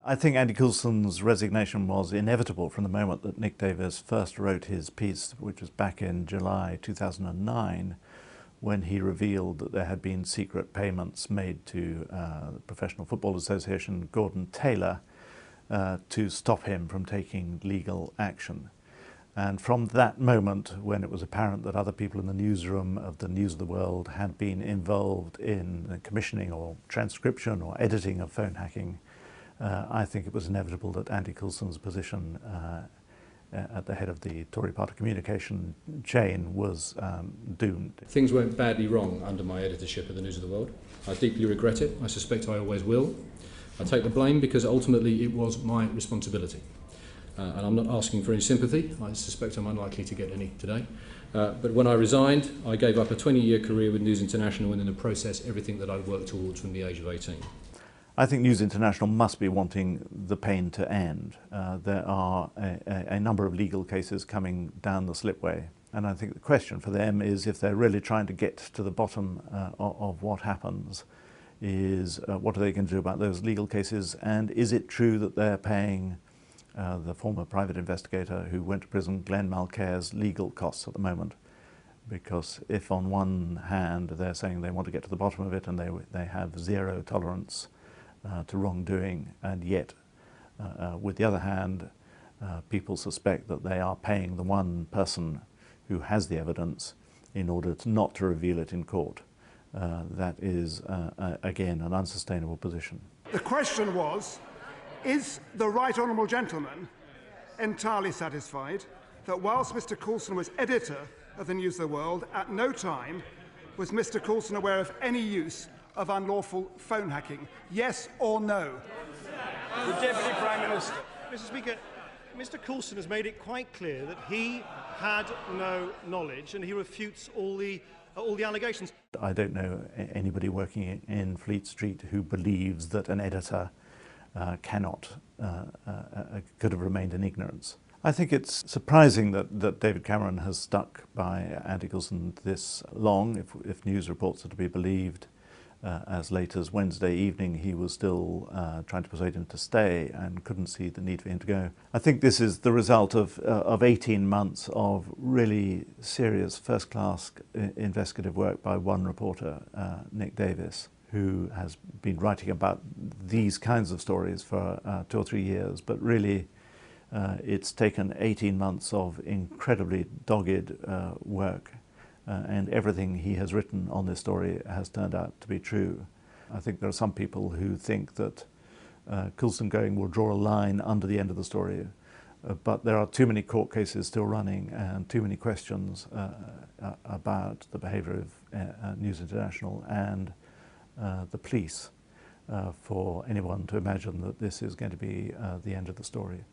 I think Andy Coulson's resignation was inevitable from the moment that Nick Davis first wrote his piece, which was back in July 2009, when he revealed that there had been secret payments made to the Professional Football Association, Gordon Taylor, to stop him from taking legal action. And from that moment, when it was apparent that other people in the newsroom of the News of the World had been involved in the commissioning or transcription or editing of phone hacking, I think it was inevitable that Andy Coulson's position at the head of the Tory party communication chain was doomed. Things went badly wrong under my editorship of the News of the World. I deeply regret it. I suspect I always will. I take the blame because ultimately it was my responsibility. And I'm not asking for any sympathy. I suspect I'm unlikely to get any today. But when I resigned, I gave up a 20-year career with News International and in the process everything that I'd worked towards from the age of 18. I think News International must be wanting the pain to end. There are a number of legal cases coming down the slipway, and I think the question for them is, if they're really trying to get to the bottom of what happens, is what are they going to do about those legal cases, and is it true that they're paying the former private investigator who went to prison, Glenn Malcare's legal costs at the moment? Because if on one hand they're saying they want to get to the bottom of it and they have zero tolerance to wrongdoing, and yet with the other hand people suspect that they are paying the one person who has the evidence in order not to reveal it in court, that is again an unsustainable position. The question was, is the Right Honourable Gentleman entirely satisfied that whilst Mr Coulson was editor of the News of the World, at no time was Mr Coulson aware of any use of unlawful phone hacking? Yes or no? The Deputy Prime Minister. Mr Speaker, Mr Coulson has made it quite clear that he had no knowledge and he refutes all the allegations. I don't know anybody working in Fleet Street who believes that an editor could have remained in ignorance. I think it's surprising that David Cameron has stuck by Andy Coulson this long. If news reports are to be believed, as late as Wednesday evening he was still trying to persuade him to stay and couldn't see the need for him to go. I think this is the result of 18 months of really serious first-class investigative work by one reporter, Nick Davis, who has been writing about these kinds of stories for 2 or 3 years, but really it's taken 18 months of incredibly dogged work, and everything he has written on this story has turned out to be true. I think there are some people who think that Coulson going will draw a line under the end of the story, but there are too many court cases still running and too many questions about the behaviour of News International and the police for anyone to imagine that this is going to be the end of the story.